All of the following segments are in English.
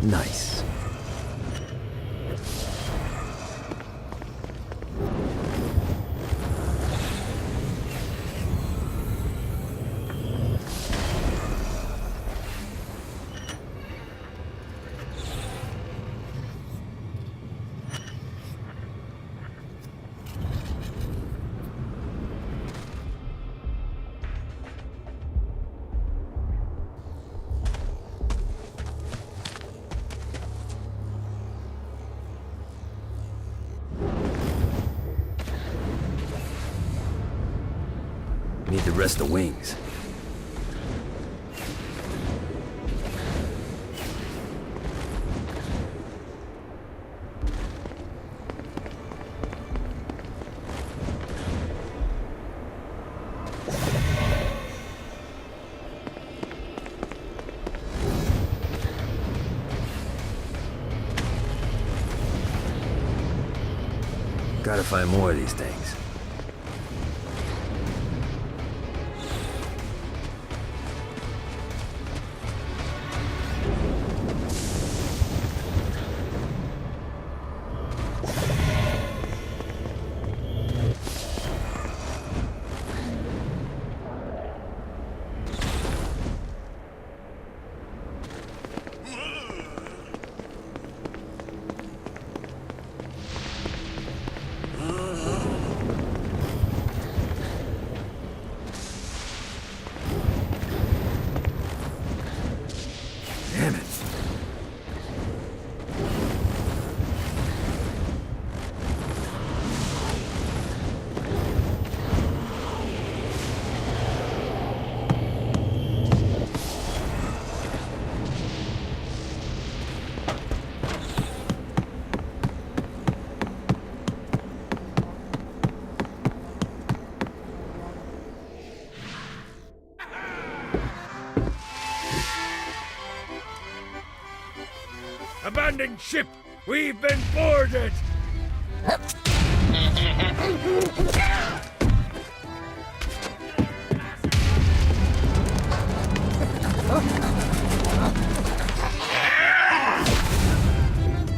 Nice. Need to rest the wings. Gotta find more of these things. Damn it. Abandoned ship! We've been boarded!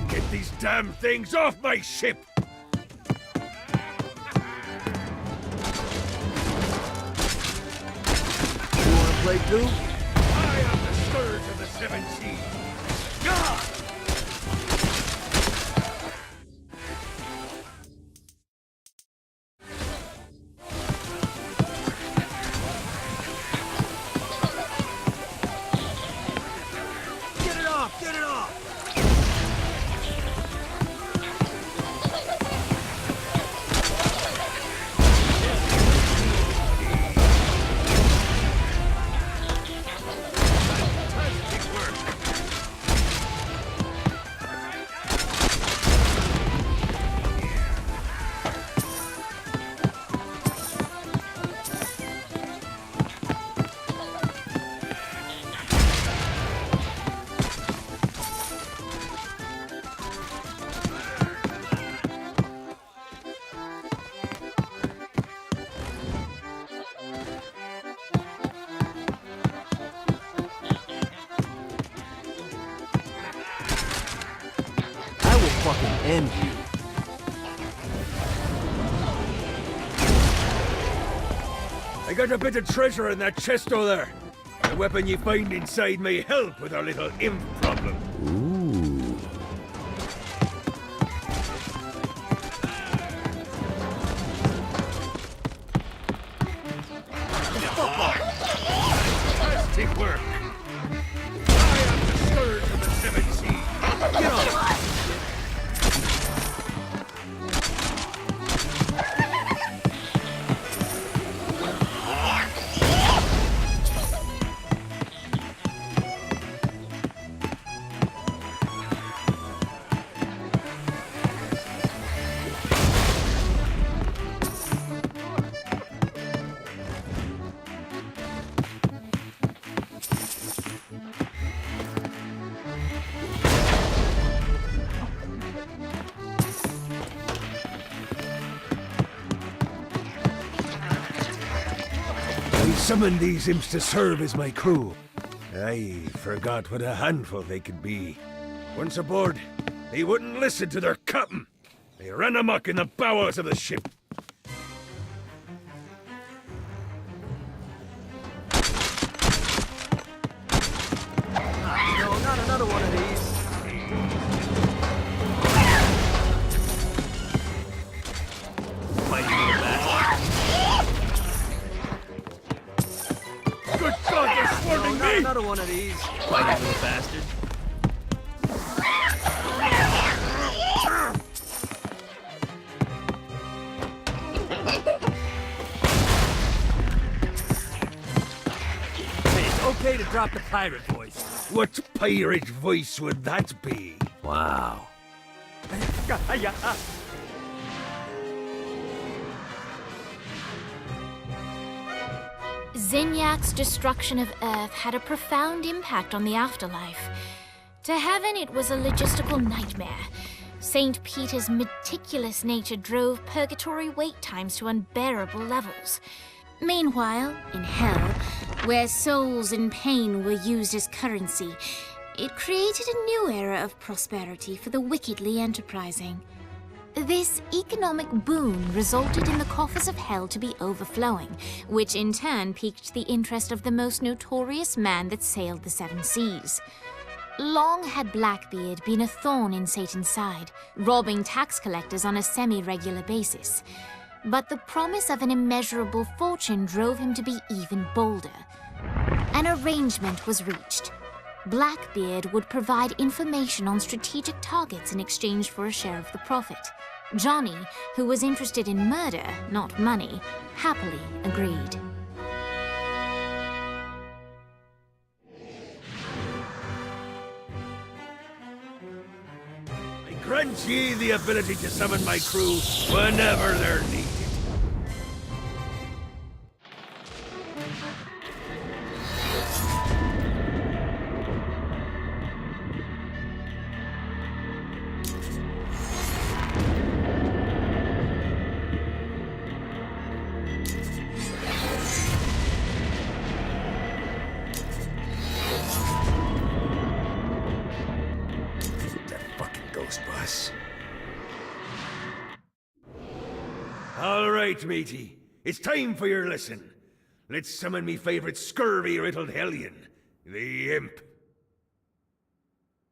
Get these damn things off my ship! You wanna play too? I am the scourge of the seven seas! God! Get it off! Fantastic work! I will fucking end you. I got a bit of treasure in that chest over there. The weapon you find inside may help with our little imp problem. Ooh. Fantastic work! I am the scourge of the seven seas! Get on! I summoned these imps to serve as my crew. I forgot what a handful they could be. Once aboard, they wouldn't listen to their captain. They ran amok in the bowels of the ship. No, not another one of these. Fighting little bastard. Good God, they're No, swarming not me! another one of these. Fighting little bastard. Hey, it's okay to drop the pirate voice. What pirate voice would that be? Wow. Zinyak's destruction of Earth had a profound impact on the afterlife. To heaven, it was a logistical nightmare. St. Peter's meticulous nature drove purgatory wait times to unbearable levels. Meanwhile, in hell, where souls in pain were used as currency, it created a new era of prosperity for the wickedly enterprising. This economic boon resulted in the coffers of hell to be overflowing, which in turn piqued the interest of the most notorious man that sailed the seven seas. Long had Blackbeard been a thorn in Satan's side, robbing tax collectors on a semi-regular basis. But the promise of an immeasurable fortune drove him to be even bolder. An arrangement was reached. Blackbeard would provide information on strategic targets in exchange for a share of the profit. Johnny, who was interested in murder, not money, happily agreed. I grant ye the ability to summon my crew whenever they're needed. Boss. All right, matey. It's time for your lesson. Let's summon me favorite scurvy-riddled hellion, the Imp.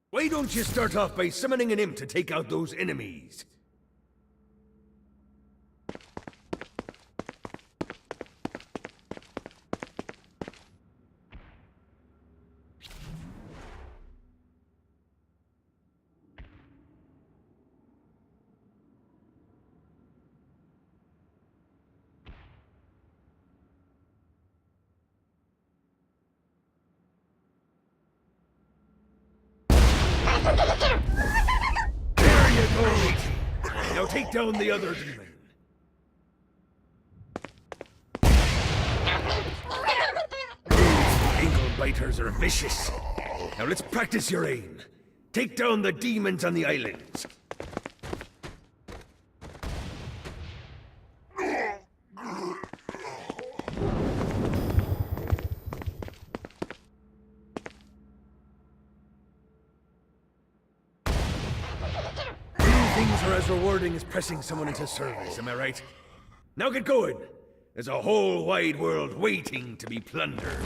Why don't you start off by summoning an imp to take out those enemies? There you go, matey. Now take down the other demon. Ankle biters are vicious. Now let's practice your aim. Take down the demons on the islands. Things are as rewarding as pressing someone into service, am I right? Now get going. There's a whole wide world waiting to be plundered.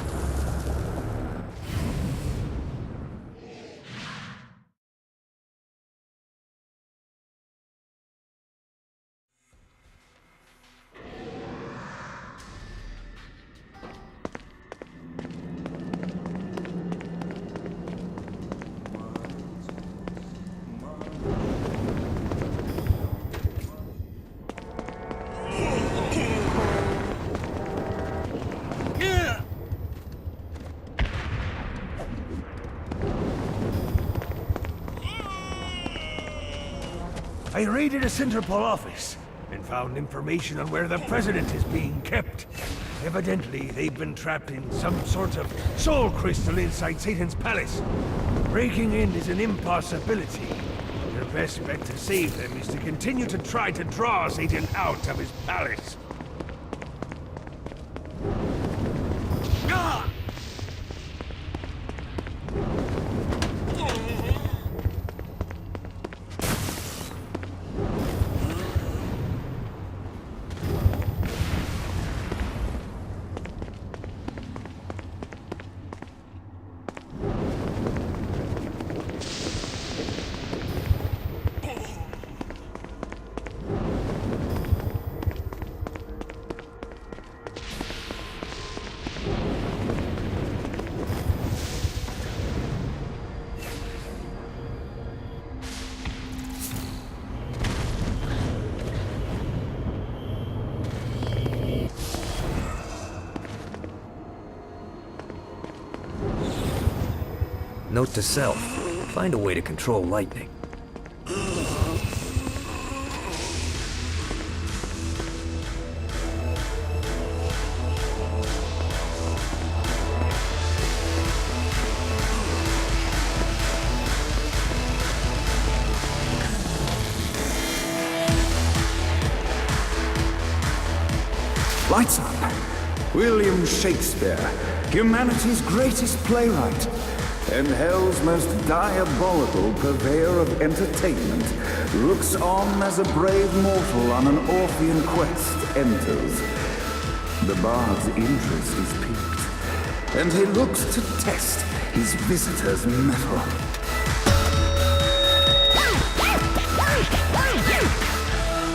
I raided a Centerpol office and found information on where the president is being kept. Evidently, they've been trapped in some sort of soul crystal inside Satan's palace. Breaking in is an impossibility. Your best bet to save them is to continue to try to draw Satan out of his palace. Note to self, find a way to control lightning. Lights up. William Shakespeare, humanity's greatest playwright, and hell's most diabolical purveyor of entertainment, looks on as a brave mortal on an Orphean quest enters. The bard's interest is piqued, and he looks to test his visitor's mettle.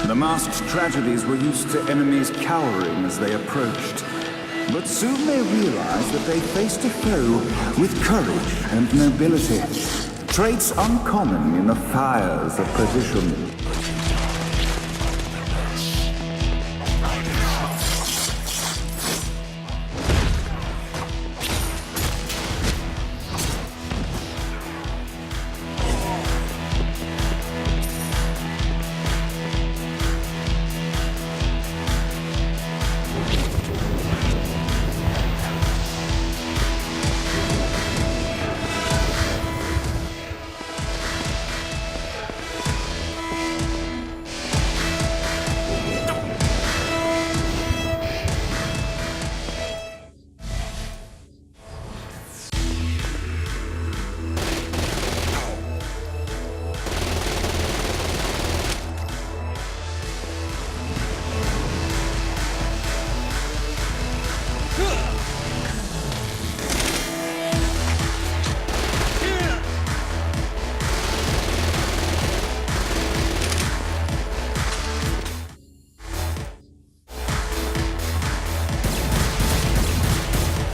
The masked tragedies were used to enemies cowering as they approached. But soon they realized that they faced a foe with courage and nobility, traits uncommon in the fires of perdition.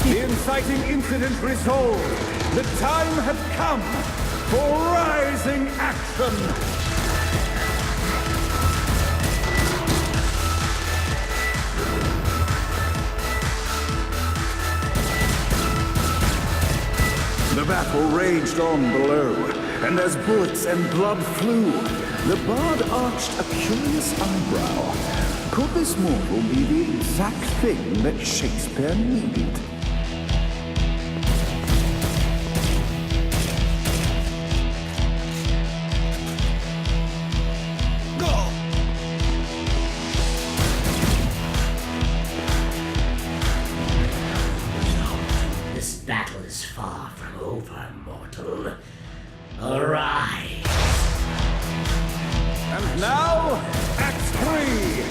The inciting incident resolved. The time had come for rising action. The battle raged on below, and as bullets and blood flew, the bard arched a curious eyebrow. Could this mortal be the exact thing that Shakespeare needed? This battle is far from over, mortal. Arise! And now, Act 3!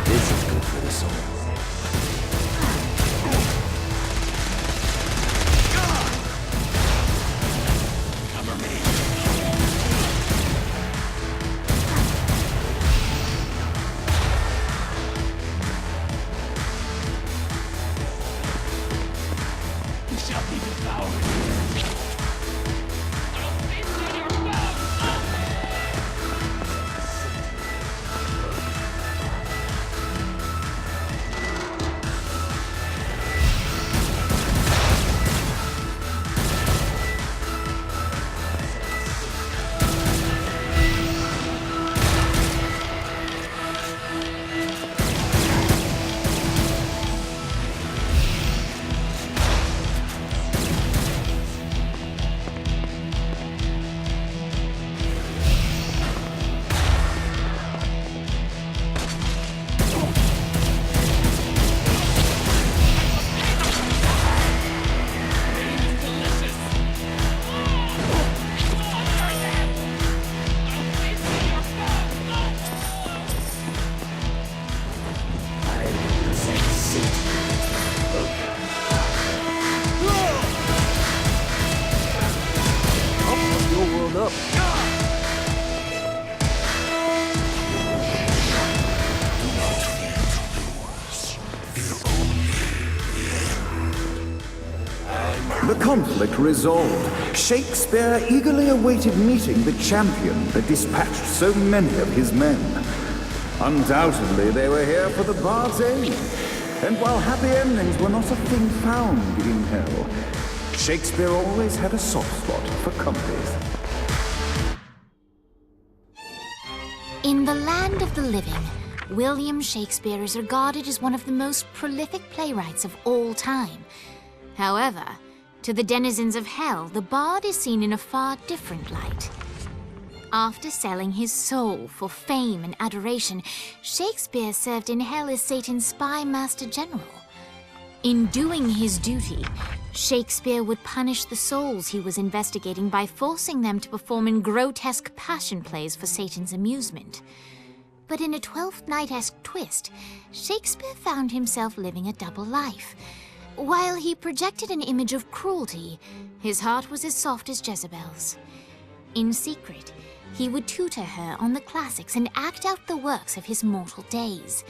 This is good for the soul. the conflict resolved, Shakespeare eagerly awaited meeting the champion that dispatched so many of his men. Undoubtedly, they were here for the bard's aid. And while happy endings were not a thing found in hell, Shakespeare always had a soft spot for comedies. In the land of the living, William Shakespeare is regarded as one of the most prolific playwrights of all time. However, to the denizens of hell, the bard is seen in a far different light. After selling his soul for fame and adoration, Shakespeare served in hell as Satan's spy master general. In doing his duty, Shakespeare would punish the souls he was investigating by forcing them to perform in grotesque passion plays for Satan's amusement. But in a Twelfth Night-esque twist, Shakespeare found himself living a double life. While he projected an image of cruelty, his heart was as soft as Jezebel's. In secret, he would tutor her on the classics and act out the works of his mortal days.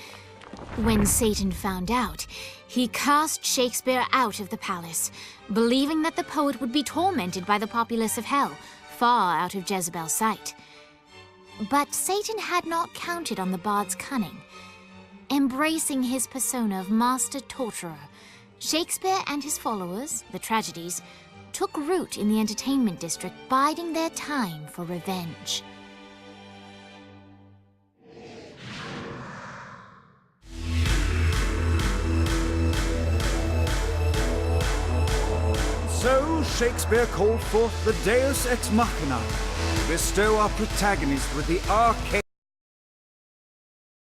When Satan found out, he cast Shakespeare out of the palace, believing that the poet would be tormented by the populace of hell, far out of Jezebel's sight. But Satan had not counted on the bard's cunning. Embracing his persona of master torturer, Shakespeare and his followers, the tragedies, took root in the entertainment district, biding their time for revenge. So Shakespeare called forth the Deus Ex Machina to bestow our protagonist with the arcane